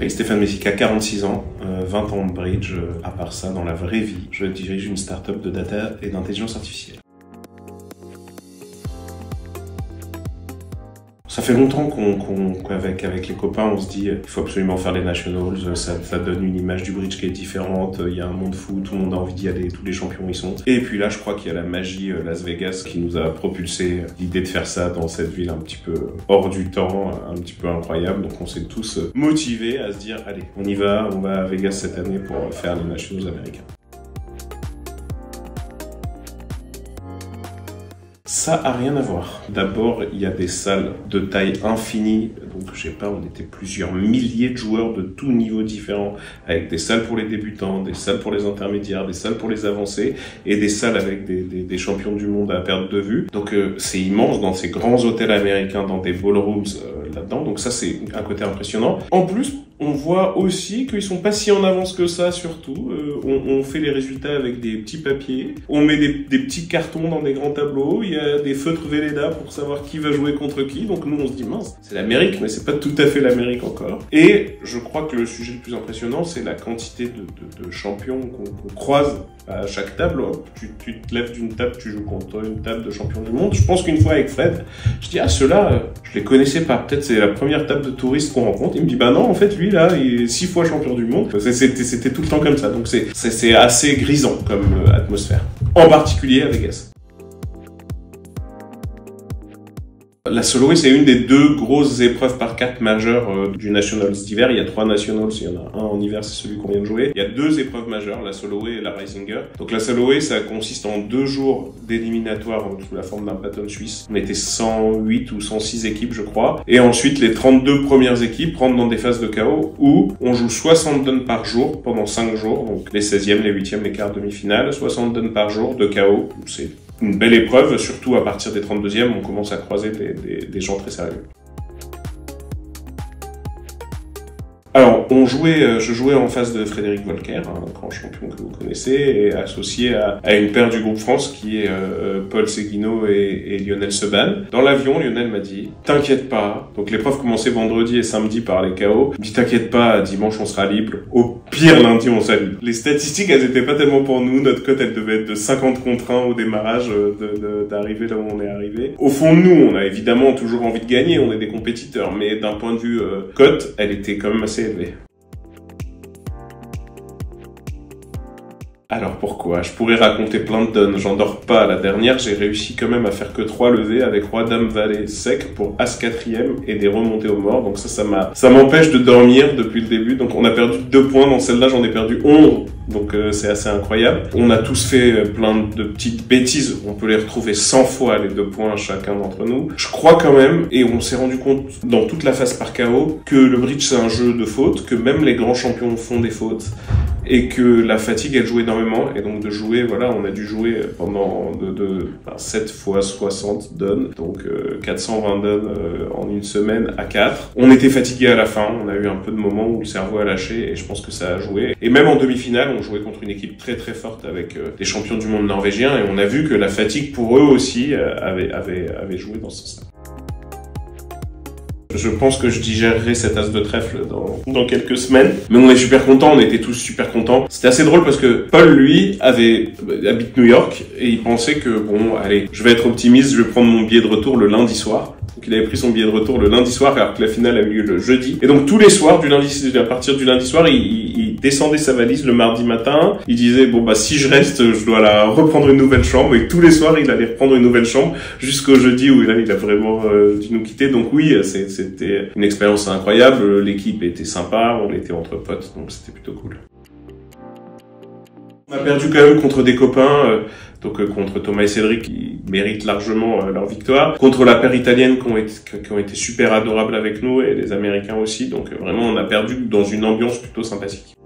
Et Stéphane Messica, 46 ans, 20 ans de bridge. À part ça, dans la vraie vie, je dirige une start-up de data et d'intelligence artificielle. Ça fait longtemps qu'avec les copains, on se dit il faut absolument faire les Nationals, ça donne une image du bridge qui est différente, il y a un monde fou, tout le monde a envie d'y aller, tous les champions y sont. Et puis là, je crois qu'il y a la magie Las Vegas qui nous a propulsé l'idée de faire ça dans cette ville un petit peu hors du temps, un petit peu incroyable. Donc on s'est tous motivés à se dire allez, on y va, on va à Vegas cette année pour faire les Nationals américains. Ça a rien à voir. D'abord, il y a des salles de taille infinie. Donc, je sais pas, on était plusieurs milliers de joueurs de tous niveaux différents, avec des salles pour les débutants, des salles pour les intermédiaires, des salles pour les avancés, et des salles avec des champions du monde à perdre de vue. Donc, c'est immense dans ces grands hôtels américains, dans des ballrooms là-dedans. Donc ça, c'est un côté impressionnant. En plus, on voit aussi qu'ils sont pas si en avance que ça, surtout. On fait les résultats avec des petits papiers. On met des petits cartons dans des grands tableaux. Il y a des feutres Velleda pour savoir qui va jouer contre qui. Donc nous, on se dit, mince, c'est l'Amérique, mais c'est pas tout à fait l'Amérique encore. Et je crois que le sujet le plus impressionnant, c'est la quantité de champions qu'on croise à chaque table. Hop, tu te lèves d'une table, tu joues contre une table de champions du monde. Je pense qu'une fois avec Fred, je dis, ah, ceux-là, je les connaissais pas. Peut-être c'est la première table de touristes qu'on rencontre. Il me dit, bah non, en fait, lui, là, il est 6 fois champion du monde. C'était tout le temps comme ça. Donc c'est assez grisant comme atmosphère. En particulier à Vegas. La soloé, c'est une des 2 grosses épreuves par carte majeures du Nationals d'hiver. Il y a 3 Nationals, il y en a un en hiver, c'est celui qu'on vient de jouer. Il y a 2 épreuves majeures, la soloé et la Risinger. Donc la soloé, ça consiste en 2 jours d'éliminatoire sous la forme d'un bâton suisse. On était 108 ou 106 équipes, je crois. Et ensuite, les 32 premières équipes rentrent dans des phases de KO où on joue 60 dons par jour pendant 5 jours. Donc les 16e, les 8e, les quarts, demi-finales. 60 dons par jour de KO. C'est une belle épreuve, surtout à partir des 32e, on commence à croiser des gens très sérieux. Alors, je jouais en face de Frédéric Volcker, un grand champion que vous connaissez, et associé à une paire du groupe France qui est Paul Seguino et Lionel Seban. Dans l'avion, Lionel m'a dit « T'inquiète pas ». Donc l'épreuve commençait vendredi et samedi par les KO. Il me dit « T'inquiète pas, dimanche on sera libre. Au pire, lundi on sera libre ». Les statistiques, elles étaient pas tellement pour nous. Notre cote, elle devait être de 50 contre 1 au démarrage d'arriver là où on est arrivé. Au fond de nous, on a évidemment toujours envie de gagner, on est des compétiteurs, mais d'un point de vue cote, elle était quand même assez élevée. Alors pourquoi? Je pourrais raconter plein de donnes, j'en dors pas. La dernière, j'ai réussi quand même à faire que 3 levées avec Roi Dame Valet sec pour As 4e et des remontées au mort. Donc ça m'empêche de dormir depuis le début. Donc on a perdu 2 points, dans celle-là j'en ai perdu 11. Donc c'est assez incroyable. On a tous fait plein de petites bêtises. On peut les retrouver 100 fois les 2 points chacun d'entre nous. Je crois quand même, et on s'est rendu compte dans toute la phase par KO, que le bridge c'est un jeu de fautes, que même les grands champions font des fautes. Et que la fatigue, elle joue énormément. Et donc de jouer, voilà, on a dû jouer pendant 7 fois 60 dons. Donc 420 dons en une semaine à 4. On était fatigué à la fin. On a eu un peu de moments où le cerveau a lâché. Et je pense que ça a joué. Et même en demi-finale, on jouait contre une équipe très très forte avec des champions du monde norvégiens. Et on a vu que la fatigue pour eux aussi avait joué dans ce sens-là. Je pense que je digérerai cet as de trèfle dans quelques semaines. Mais on est super contents, on était tous super contents. C'était assez drôle parce que Paul, lui, habite New York et il pensait que, bon, allez, je vais être optimiste, je vais prendre mon billet de retour le lundi soir. Donc il avait pris son billet de retour le lundi soir alors que la finale a eu lieu le jeudi. Et donc tous les soirs, à partir du lundi soir, il descendait sa valise le mardi matin. Il disait, bon bah si je reste, je dois reprendre une nouvelle chambre. Et tous les soirs, il allait reprendre une nouvelle chambre jusqu'au jeudi où là, il a vraiment dû nous quitter. Donc oui, c'était une expérience incroyable. L'équipe était sympa, on était entre potes, donc c'était plutôt cool. On a perdu quand même contre des copains, donc contre Thomas et Cédric qui méritent largement leur victoire, contre la paire italienne qui ont été super adorables avec nous et les Américains aussi, donc vraiment on a perdu dans une ambiance plutôt sympathique.